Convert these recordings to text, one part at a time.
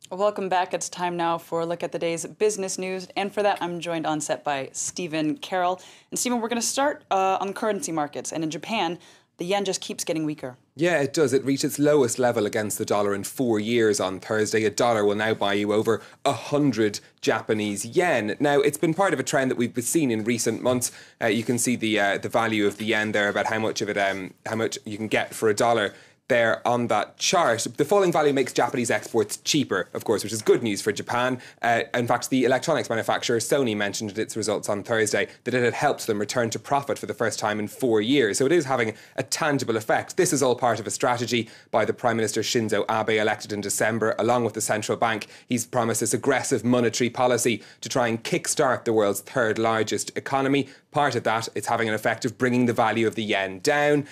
Welcome back. It's time now for a look at the day's business news. And for that, I'm joined on set by Stephen Carroll. And Stephen, we're going to start on currency markets. And in Japan, the yen just keeps getting weaker. Yeah, it does. It reached its lowest level against the dollar in 4 years on Thursday. A dollar will now buy you over 100 Japanese yen. Now, it's been part of a trend that we've seen in recent months. You can see the value of the yen there, about how much of it, how much you can get for a dollar there on that chart. The falling value makes Japanese exports cheaper, of course, which is good news for Japan. In fact, the electronics manufacturer Sony mentioned in its results on Thursday that it had helped them return to profit for the first time in 4 years. So it is having a tangible effect. This is all part of a strategy by the Prime Minister Shinzo Abe, elected in December, along with the central bank. He's promised this aggressive monetary policy to try and kickstart the world's third largest economy. Part of that, it's having an effect of bringing the value of the yen down.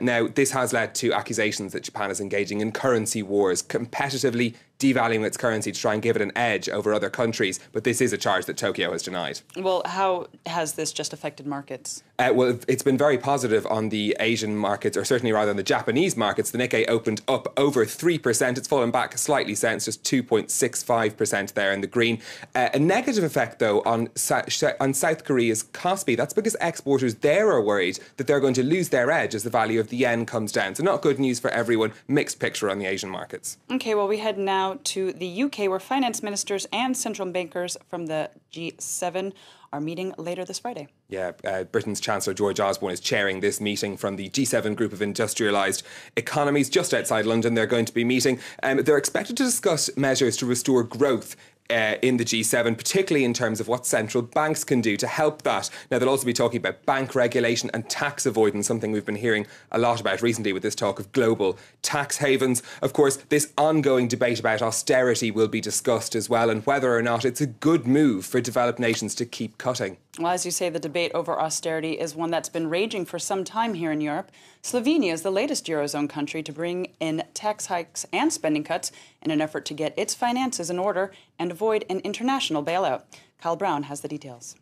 Now, this has led to accusations that Japan is engaging in currency wars, competitively devaluing its currency to try and give it an edge over other countries. But this is a charge that Tokyo has denied. Well, how has this just affected markets? Well, it's been very positive on the Asian markets, or certainly rather on the Japanese markets. The Nikkei opened up over 3%. It's fallen back slightly since, just 2.65% there in the green. A negative effect, though, on South Korea's Kospi. That's because exporters there are worried that they're going to lose their edge as the value of the yen comes down. So not good news for everyone. Mixed picture on the Asian markets. OK, well, we head now to the UK, where finance ministers and central bankers from the G7 are meeting later this Friday. Yeah, Britain's Chancellor George Osborne is chairing this meeting from the G7 group of industrialised economies just outside London. They're going to be meeting. They're expected to discuss measures to restore growth in the G7, particularly in terms of what central banks can do to help that. Now, they'll also be talking about bank regulation and tax avoidance, something we've been hearing a lot about recently with this talk of global tax havens. Of course, this ongoing debate about austerity will be discussed as well, and whether or not it's a good move for developed nations to keep cutting. Well, as you say, the debate over austerity is one that's been raging for some time here in Europe. Slovenia is the latest eurozone country to bring in tax hikes and spending cuts in an effort to get its finances in order and avoid an international bailout. Kyle Brown has the details.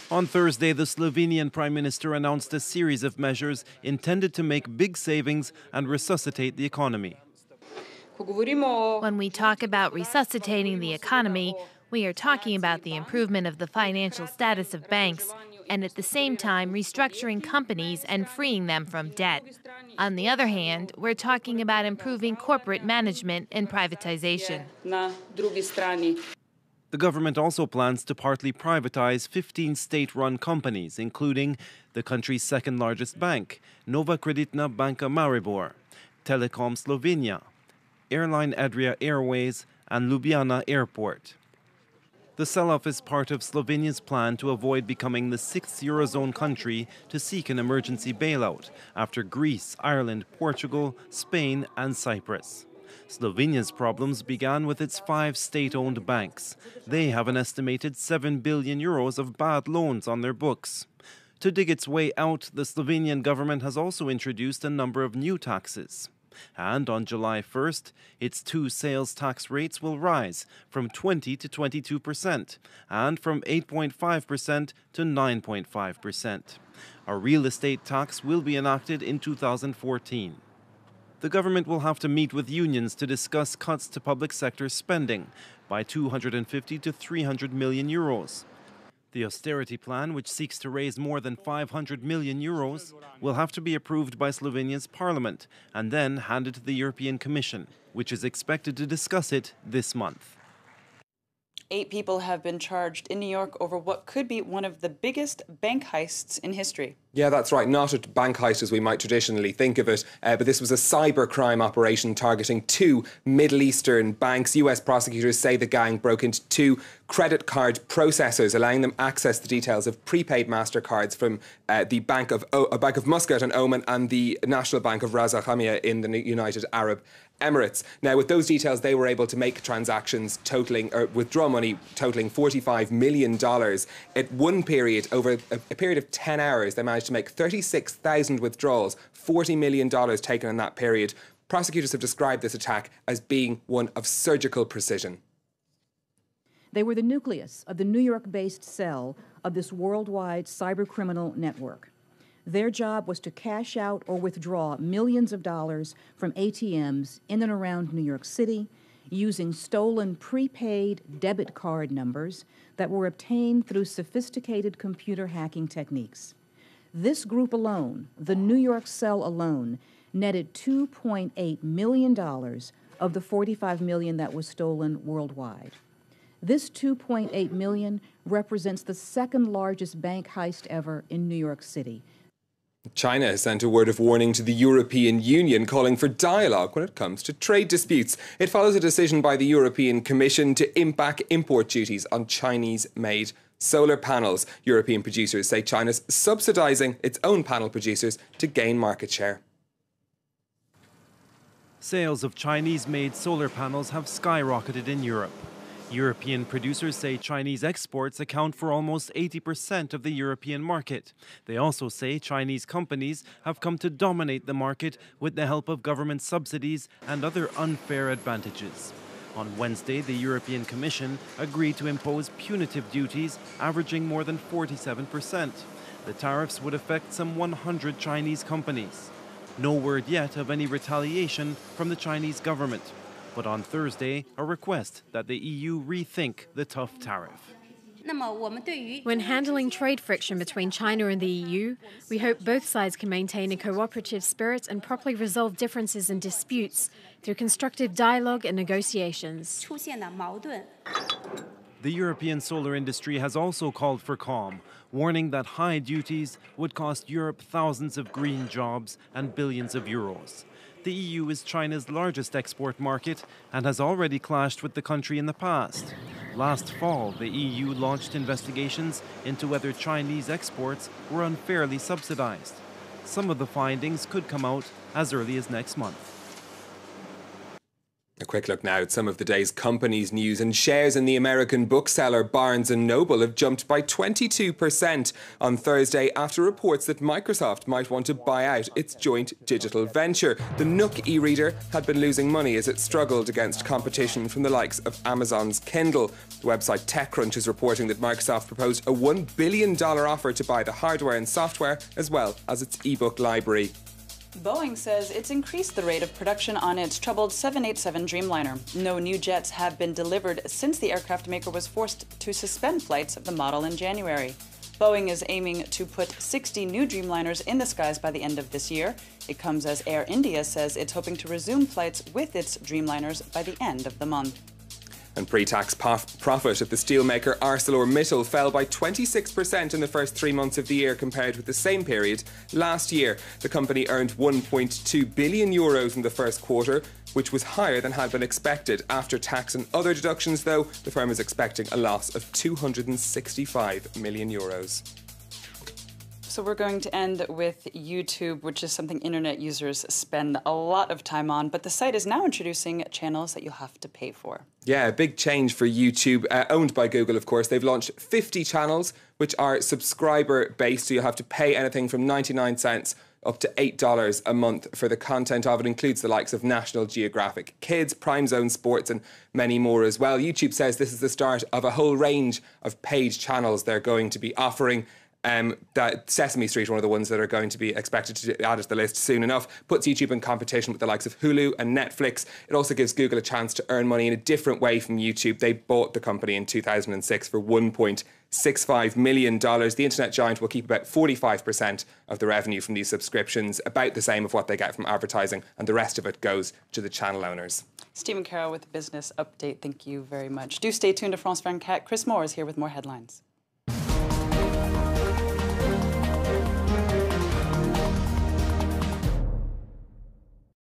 On Thursday, the Slovenian Prime Minister announced a series of measures intended to make big savings and resuscitate the economy. When we talk about resuscitating the economy, we are talking about the improvement of the financial status of banks and at the same time restructuring companies and freeing them from debt. On the other hand, we're talking about improving corporate management and privatization. The government also plans to partly privatize 15 state-run companies, including the country's second-largest bank, Nova Kreditna Banka Maribor, Telekom Slovenia, Airline Adria Airways, and Ljubljana Airport. The sell-off is part of Slovenia's plan to avoid becoming the sixth eurozone country to seek an emergency bailout after Greece, Ireland, Portugal, Spain, and Cyprus. Slovenia's problems began with its 5 state-owned banks. They have an estimated 7 billion euros of bad loans on their books. To dig its way out, the Slovenian government has also introduced a number of new taxes. And on July 1st, its 2 sales tax rates will rise from 20 to 22% and from 8.5% to 9.5%. A real estate tax will be enacted in 2014. The government will have to meet with unions to discuss cuts to public sector spending by 250 to 300 million euros. The austerity plan, which seeks to raise more than 500 million euros, will have to be approved by Slovenia's parliament and then handed to the European Commission, which is expected to discuss it this month. 8 people have been charged in New York over what could be one of the biggest bank heists in history. Yeah, that's right. Not a bank heist as we might traditionally think of it, but this was a cybercrime operation targeting 2 Middle Eastern banks. US prosecutors say the gang broke into 2 credit card processors, allowing them access the details of prepaid MasterCards from the Bank of Muscat and Oman and the National Bank of Ras Al Khaimah in the United Arab Emirates. Now, with those details, they were able to make transactions totaling, or withdraw money totaling $45 million. At one period, over a period of 10 hours, they managed to make 36,000 withdrawals, $40 million taken in that period. Prosecutors have described this attack as being one of surgical precision. They were the nucleus of the New York-based cell of this worldwide cybercriminal network. Their job was to cash out or withdraw millions of dollars from ATMs in and around New York City using stolen prepaid debit card numbers that were obtained through sophisticated computer hacking techniques. This group alone, the New York cell alone, netted $2.8 million of the $45 million that was stolen worldwide. This $2.8 million represents the second largest bank heist ever in New York City. China has sent a word of warning to the European Union, calling for dialogue when it comes to trade disputes. It follows a decision by the European Commission to impact import duties on Chinese-made solar panels. European producers say China's subsidising its own panel producers to gain market share. Sales of Chinese-made solar panels have skyrocketed in Europe. European producers say Chinese exports account for almost 80% of the European market. They also say Chinese companies have come to dominate the market with the help of government subsidies and other unfair advantages. On Wednesday, the European Commission agreed to impose punitive duties averaging more than 47%. The tariffs would affect some 100 Chinese companies. No word yet of any retaliation from the Chinese government. But on Thursday, a request that the EU rethink the tough tariff. When handling trade friction between China and the EU, we hope both sides can maintain a cooperative spirit and properly resolve differences and disputes through constructive dialogue and negotiations. The European solar industry has also called for calm, warning that high duties would cost Europe thousands of green jobs and billions of euros. The EU is China's largest export market and has already clashed with the country in the past. Last fall, the EU launched investigations into whether Chinese exports were unfairly subsidized. Some of the findings could come out as early as next month. A quick look now at some of the day's companies' news, and shares in the American bookseller Barnes & Noble have jumped by 22% on Thursday after reports that Microsoft might want to buy out its joint digital venture. The Nook e-reader had been losing money as it struggled against competition from the likes of Amazon's Kindle. The website TechCrunch is reporting that Microsoft proposed a $1 billion offer to buy the hardware and software as well as its ebook library. Boeing says it's increased the rate of production on its troubled 787 Dreamliner. No new jets have been delivered since the aircraft maker was forced to suspend flights of the model in January. Boeing is aiming to put 60 new Dreamliners in the skies by the end of this year. It comes as Air India says it's hoping to resume flights with its Dreamliners by the end of the month. And pre-tax profit at the steelmaker ArcelorMittal fell by 26% in the first 3 months of the year compared with the same period last year. The company earned €1.2 billion in the first quarter, which was higher than had been expected. After tax and other deductions, though, the firm is expecting a loss of €265 million. So we're going to end with YouTube, which is something internet users spend a lot of time on, but the site is now introducing channels that you'll have to pay for. Yeah, a big change for YouTube, owned by Google, of course. They've launched 50 channels, which are subscriber-based, so you'll have to pay anything from 99 cents up to $8 a month for the content of it. Includes the likes of National Geographic Kids, Prime Zone Sports and many more as well. YouTube says this is the start of a whole range of paid channels they're going to be offering. That Sesame Street, one of the ones that are going to be expected to add to the list soon enough, puts YouTube in competition with the likes of Hulu and Netflix. It also gives Google a chance to earn money in a different way from YouTube. They bought the company in 2006 for $1.65 million. The internet giant will keep about 45% of the revenue from these subscriptions, about the same of what they get from advertising, and the rest of it goes to the channel owners. Stephen Carroll with the Business Update. Thank you very much. Do stay tuned to France 24. Chris Moore is here with more headlines.